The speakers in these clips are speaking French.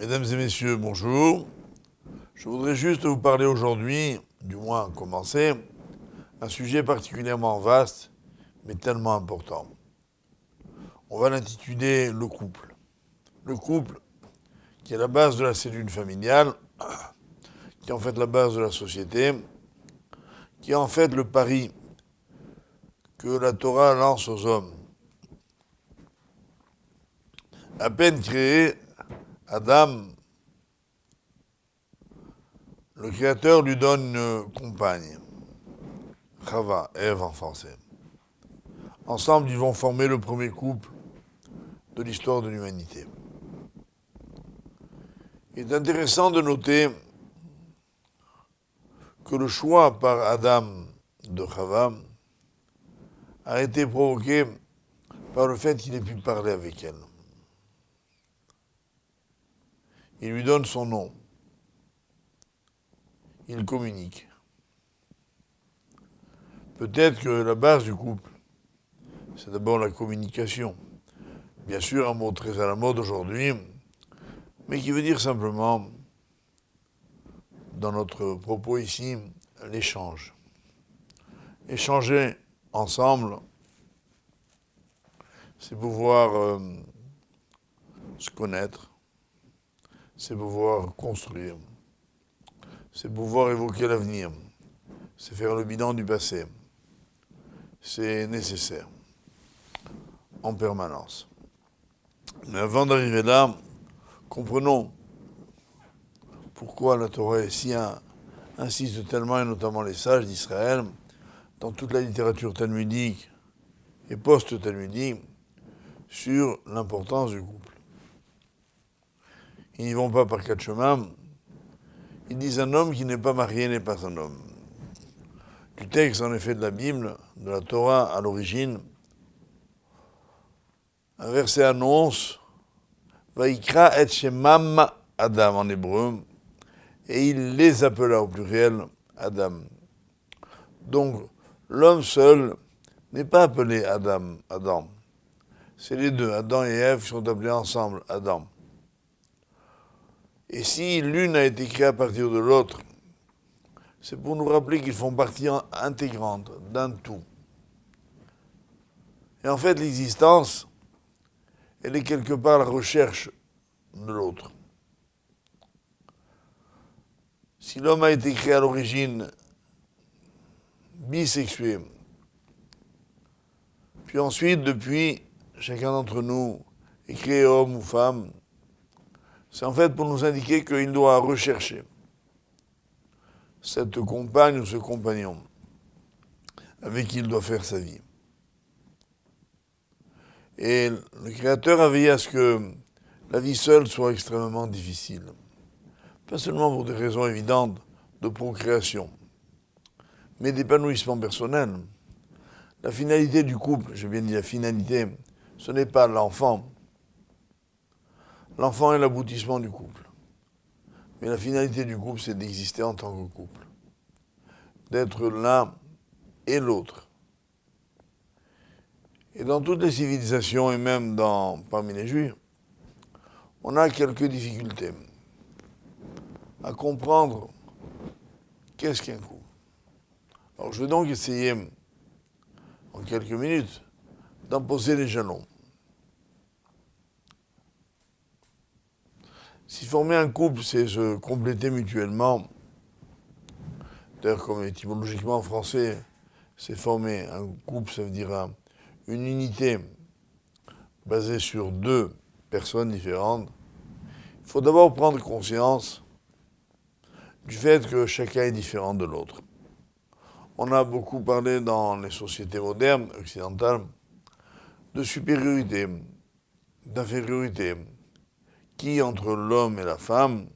Mesdames et messieurs, bonjour. Je voudrais juste vous parler aujourd'hui, du moins commencer, un sujet particulièrement vaste, mais tellement important. On va l'intituler le couple. Le couple, qui est la base de la cellule familiale, qui est en fait la base de la société, qui est en fait le pari que la Torah lance aux hommes. À peine créé, Adam, le Créateur lui donne une compagne, Chava, Ève en français. Ensemble, ils vont former le premier couple de l'histoire de l'humanité. Il est intéressant de noter que le choix par Adam de Chava a été provoqué par le fait qu'il ait pu parler avec elle. Il lui donne son nom. Il communique. Peut-être que la base du couple, c'est d'abord la communication. Bien sûr, un mot très à la mode aujourd'hui, mais qui veut dire simplement, dans notre propos ici, l'échange. Échanger ensemble, c'est pouvoir se connaître, c'est pouvoir construire, c'est pouvoir évoquer l'avenir, c'est faire le bilan du passé. C'est nécessaire, en permanence. Mais avant d'arriver là, comprenons pourquoi la Torah insiste tellement, et notamment les sages d'Israël, dans toute la littérature talmudique et post-talmudique, sur l'importance du couple. Ils n'y vont pas par quatre chemins. Ils disent un homme qui n'est pas marié n'est pas un homme. Du texte, en effet, de la Bible, de la Torah à l'origine, un verset annonce Vaikra et Shemam Adam en hébreu, et il les appela au pluriel Adam. Donc, l'homme seul n'est pas appelé Adam. C'est les deux, Adam et Ève, qui sont appelés ensemble Adam. Et si l'une a été créée à partir de l'autre, c'est pour nous rappeler qu'ils font partie intégrante d'un tout. Et en fait, l'existence, elle est quelque part la recherche de l'autre. Si l'homme a été créé à l'origine bisexué, puis ensuite, depuis, chacun d'entre nous est créé homme ou femme, c'est en fait pour nous indiquer qu'il doit rechercher cette compagne ou ce compagnon avec qui il doit faire sa vie. Et le Créateur a veillé à ce que la vie seule soit extrêmement difficile. Pas seulement pour des raisons évidentes de procréation, mais d'épanouissement personnel. La finalité du couple, j'ai bien dit la finalité, ce n'est pas l'enfant. L'enfant est l'aboutissement du couple. Mais la finalité du couple, c'est d'exister en tant que couple. D'être l'un et l'autre. Et dans toutes les civilisations, et même parmi les Juifs, on a quelques difficultés à comprendre qu'est-ce qu'un couple. Alors je vais donc essayer, en quelques minutes, d'en poser les jalons. Si former un couple, c'est se compléter mutuellement, d'ailleurs comme étymologiquement en français, c'est former un couple, ça veut dire une unité basée sur deux personnes différentes, il faut d'abord prendre conscience du fait que chacun est différent de l'autre. On a beaucoup parlé dans les sociétés modernes, occidentales, de supériorité, d'infériorité, qui entre l'homme et la femme,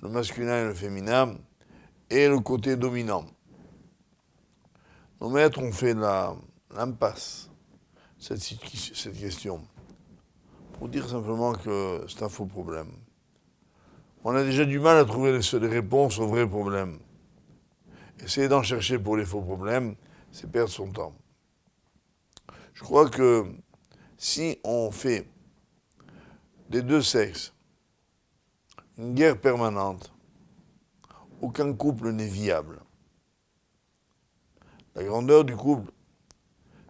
le masculin et le féminin, est le côté dominant. Nos maîtres ont fait l'impasse, cette question, pour dire simplement que c'est un faux problème. On a déjà du mal à trouver les réponses aux vrais problèmes. Essayer d'en chercher pour les faux problèmes, c'est perdre son temps. Je crois que si on fait des deux sexes une guerre permanente. Aucun couple n'est viable. La grandeur du couple,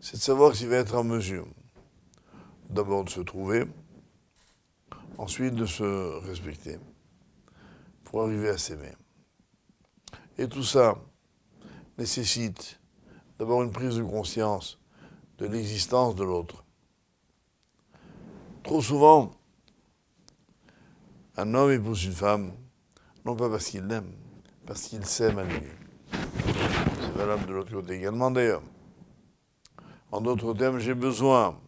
c'est de savoir s'il va être en mesure d'abord de se trouver, ensuite de se respecter, pour arriver à s'aimer. Et tout ça nécessite d'abord une prise de conscience de l'existence de l'autre. Trop souvent, un homme épouse une femme, non pas parce qu'il l'aime, parce qu'il s'aime à lui. C'est valable de l'autre côté également d'ailleurs. En d'autres termes, j'ai besoin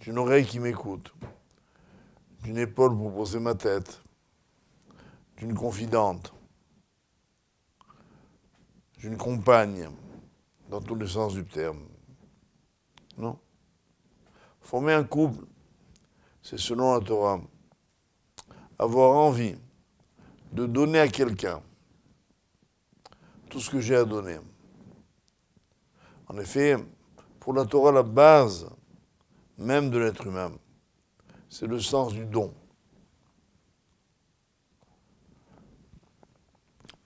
d'une oreille qui m'écoute, d'une épaule pour poser ma tête, d'une confidente, d'une compagne, dans tous les sens du terme. Non. Former un couple, c'est selon la Torah, avoir envie de donner à quelqu'un tout ce que j'ai à donner. En effet, pour la Torah, la base même de l'être humain, c'est le sens du don.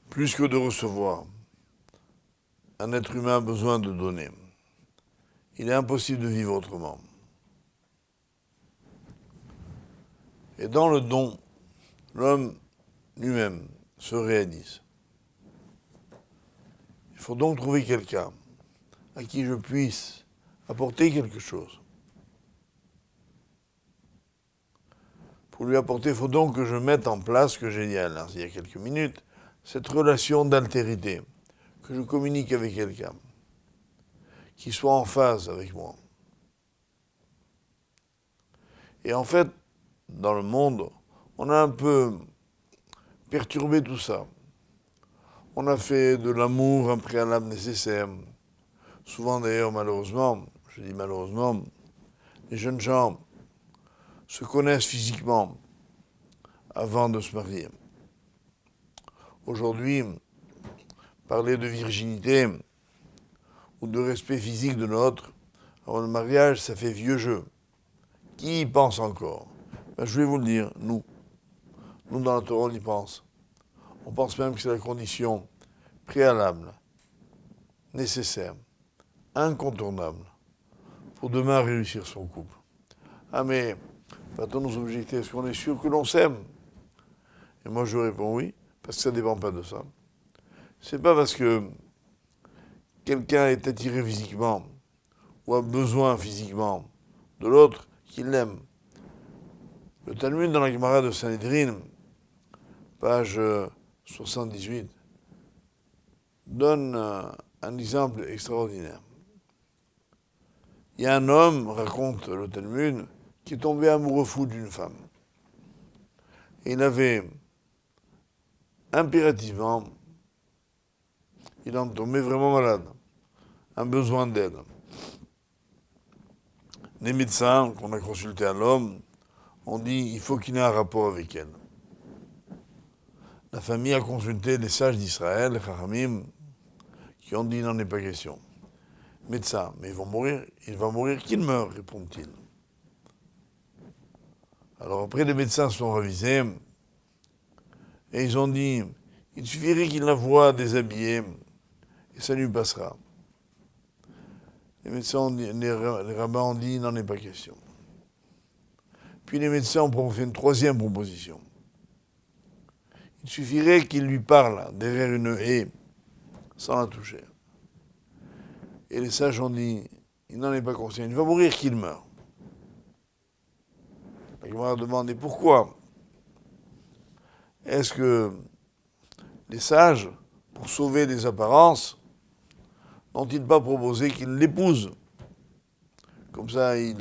Plus que de recevoir, un être humain a besoin de donner. Il est impossible de vivre autrement. Et dans le don, l'homme lui-même se réalise. Il faut donc trouver quelqu'un à qui je puisse apporter quelque chose. Pour lui apporter, il faut donc que je mette en place ce que j'ai dit il y a quelques minutes, cette relation d'altérité, que je communique avec quelqu'un, qui soit en phase avec moi. Et en fait, dans le monde, on a un peu perturbé tout ça. On a fait de l'amour un préalable nécessaire. Souvent d'ailleurs, malheureusement, je dis malheureusement, les jeunes gens se connaissent physiquement avant de se marier. Aujourd'hui, parler de virginité ou de respect physique de l'autre avant le mariage, ça fait vieux jeu. Qui y pense encore? Ben, je vais vous le dire, nous. Nous, dans la Torah, on y pense. On pense même que c'est la condition préalable, nécessaire, incontournable, pour demain réussir son couple. Ah mais, va-t-on nous objecter? Est-ce qu'on est sûr que l'on s'aime? Et moi je réponds oui, parce que ça ne dépend pas de ça. C'est pas parce que quelqu'un est attiré physiquement ou a besoin physiquement de l'autre qu'il l'aime. Le Talmud dans la Gemara de Sanhedrin, page 78, donne un exemple extraordinaire. Il y a un homme, raconte le Talmud, qui est tombé amoureux fou d'une femme. Et il avait impérativement, il en tombait vraiment malade, un besoin d'aide. Les médecins qu'on a consultés à l'homme ont dit il faut qu'il ait un rapport avec elle. La famille a consulté les sages d'Israël, les Chachamim, qui ont dit il n'en est pas question. Médecin, mais il va mourir qu'il meure, répond-il. Alors après, les médecins sont ravisés et ils ont dit il suffirait qu'il la voie déshabillée et ça lui passera. Les médecins ont dit, les rabbins ont dit il n'en est pas question. Puis les médecins ont fait une troisième proposition. Il suffirait qu'il lui parle derrière une haie sans la toucher. Et les sages ont dit il n'en est pas conscient, il va mourir qu'il meure. La Gemara a demandé pourquoi est-ce que les sages, pour sauver les apparences, n'ont-ils pas proposé qu'il l'épouse? Comme ça, il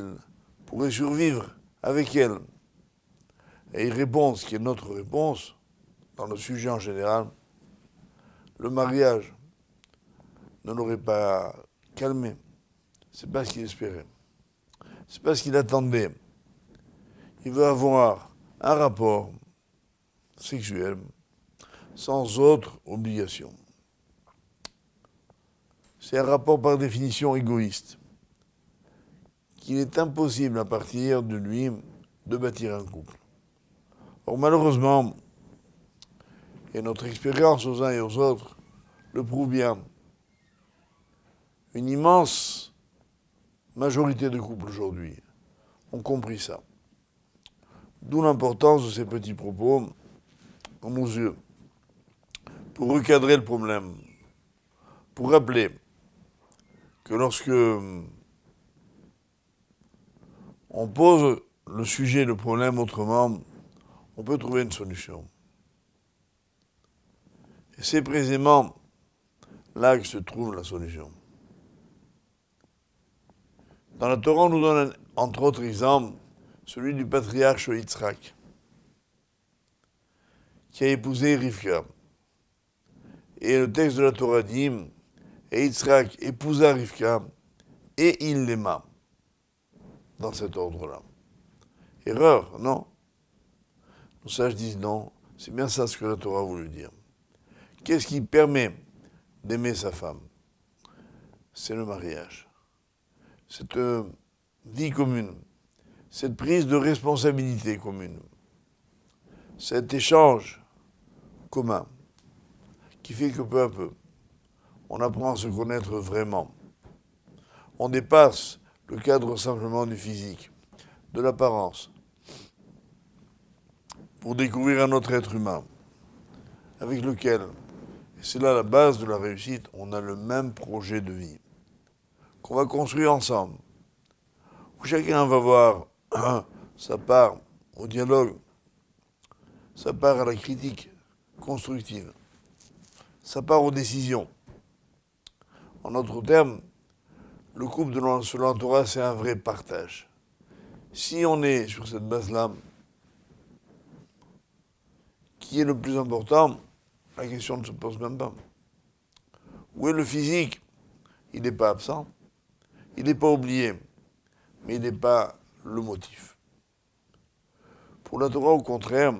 pourrait survivre avec elle. Et il répond, ce qui est notre réponse, dans le sujet en général, le mariage ne l'aurait pas calmé. C'est pas ce qu'il espérait. C'est pas ce qu'il attendait. Il veut avoir un rapport sexuel sans autre obligation. C'est un rapport par définition égoïste, qu'il est impossible à partir de lui de bâtir un couple. Or malheureusement, et notre expérience aux uns et aux autres le prouve bien, une immense majorité de couples aujourd'hui ont compris ça. D'où l'importance de ces petits propos, à nos yeux, pour recadrer le problème, pour rappeler que lorsque on pose le sujet, le problème autrement, on peut trouver une solution. Et c'est précisément là que se trouve la solution. Dans la Torah, on nous donne, entre autres exemples, celui du patriarche Yitzhak, qui a épousé Rivka. Et le texte de la Torah dit, et Yitzhak épousa Rivka, et il l'aima, dans cet ordre-là. Erreur, non? Nos sages disent non, c'est bien ça ce que la Torah a voulu dire. Qu'est-ce qui permet d'aimer sa femme? C'est le mariage. Cette vie commune, cette prise de responsabilité commune, cet échange commun qui fait que peu à peu, on apprend à se connaître vraiment. On dépasse le cadre simplement du physique, de l'apparence, pour découvrir un autre être humain avec lequel, et c'est là la base de la réussite, on a le même projet de vie qu'on va construire ensemble, où chacun va voir sa part au dialogue, sa part à la critique constructive, sa part aux décisions. En d'autres termes, le couple selon la Torah, c'est un vrai partage. Si on est sur cette base-là, qui est le plus important, la question ne se pose même pas. Où est le physique? Il n'est pas absent, il n'est pas oublié, mais il n'est pas le motif. Pour la Torah, au contraire,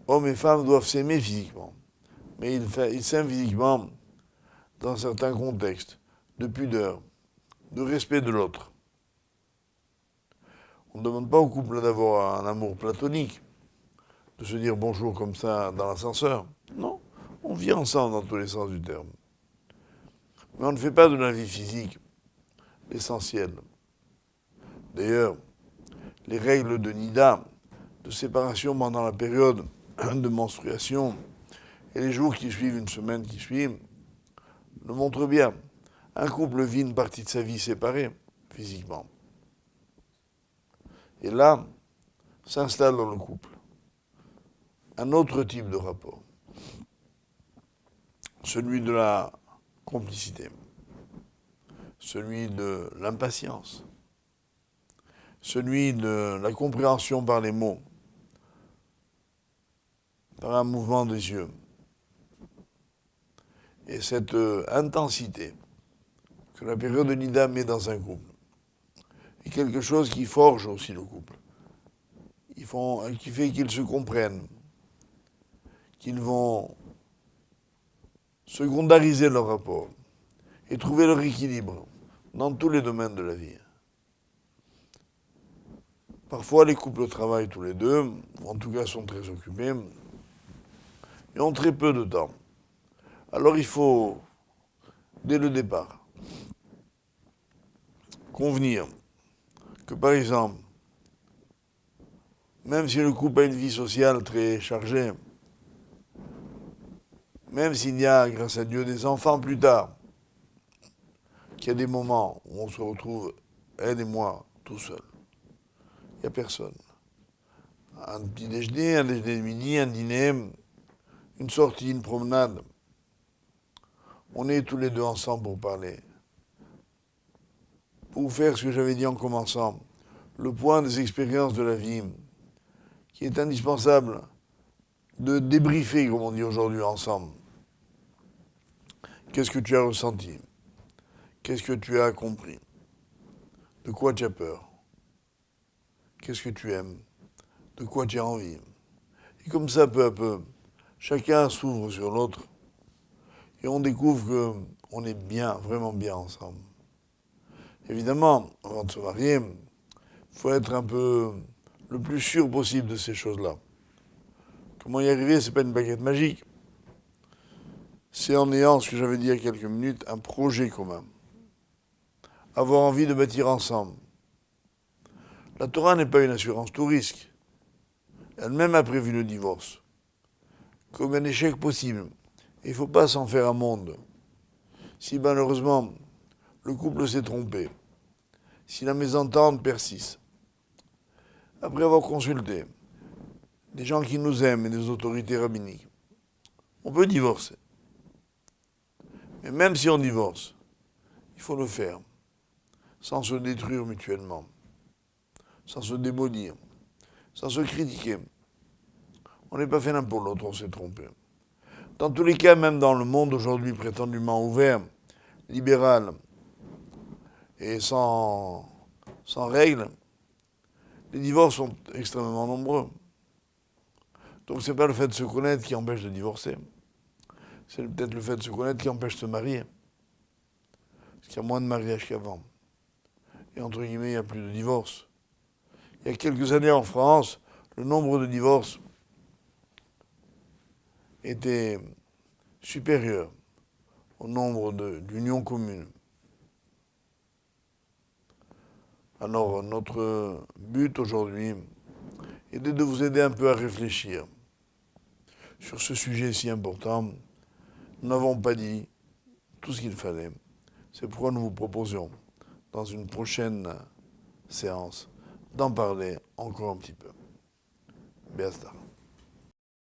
hommes et femmes doivent s'aimer physiquement, mais ils s'aiment physiquement dans certains contextes de pudeur, de respect de l'autre. On ne demande pas au couple d'avoir un amour platonique, de se dire bonjour comme ça dans l'ascenseur. Non, on vit ensemble dans tous les sens du terme. Mais on ne fait pas de la vie physique l'essentiel. D'ailleurs, les règles de Nida, de séparation pendant la période de menstruation et les jours qui suivent, une semaine qui suit, le montrent bien. Un couple vit une partie de sa vie séparée, physiquement. Et là, s'installe dans le couple un autre type de rapport, celui de la complicité, celui de l'impatience, celui de la compréhension par les mots, par un mouvement des yeux. Et cette intensité que la période de Nida met dans un couple est quelque chose qui forge aussi le couple, qui fait qu'ils se comprennent, qu'ils vont secondariser leur rapport et trouver leur équilibre dans tous les domaines de la vie. Parfois, les couples travaillent tous les deux, ou en tout cas sont très occupés, et ont très peu de temps. Alors il faut, dès le départ, convenir que, par exemple, même si le couple a une vie sociale très chargée, même s'il y a, grâce à Dieu, des enfants plus tard, qu'il y a des moments où on se retrouve, elle et moi, tout seul. Il n'y a personne. Un petit déjeuner, un déjeuner de midi, un dîner, une sortie, une promenade. On est tous les deux ensemble pour parler. Pour faire ce que j'avais dit en commençant, le point des expériences de la vie, qui est indispensable de débriefer, comme on dit aujourd'hui, ensemble. Qu'est-ce que tu as ressenti? Qu'est-ce que tu as compris? De quoi tu as peur? Qu'est-ce que tu aimes? De quoi tu as envie? Et comme ça, peu à peu, chacun s'ouvre sur l'autre et on découvre qu'on est bien, vraiment bien ensemble. Évidemment, avant de se marier, il faut être un peu le plus sûr possible de ces choses-là. Comment y arriver, c'est pas une baguette magique. C'est en ayant, ce que j'avais dit il y a quelques minutes, un projet commun. Avoir envie de bâtir ensemble. La Torah n'est pas une assurance tout risque. Elle-même a prévu le divorce. Comme un échec possible. Il ne faut pas s'en faire un monde. Si malheureusement le couple s'est trompé, si la mésentente persiste, après avoir consulté des gens qui nous aiment et des autorités rabbiniques, on peut divorcer. Mais même si on divorce, il faut le faire sans se détruire mutuellement, sans se démolir, sans se critiquer. On n'est pas fait l'un pour l'autre, on s'est trompé. Dans tous les cas, même dans le monde aujourd'hui prétendument ouvert, libéral et sans règles, les divorces sont extrêmement nombreux. Donc c'est pas le fait de se connaître qui empêche de divorcer. C'est peut-être le fait de se connaître qui empêche de se marier. Parce qu'il y a moins de mariages qu'avant. Et entre guillemets, il n'y a plus de divorces. Il y a quelques années en France, le nombre de divorces était supérieur au nombre d'unions communes. Alors notre but aujourd'hui est de vous aider un peu à réfléchir sur ce sujet si important. Nous n'avons pas dit tout ce qu'il fallait. C'est pourquoi nous vous proposions, dans une prochaine séance, d'en parler encore un petit peu. Béastar.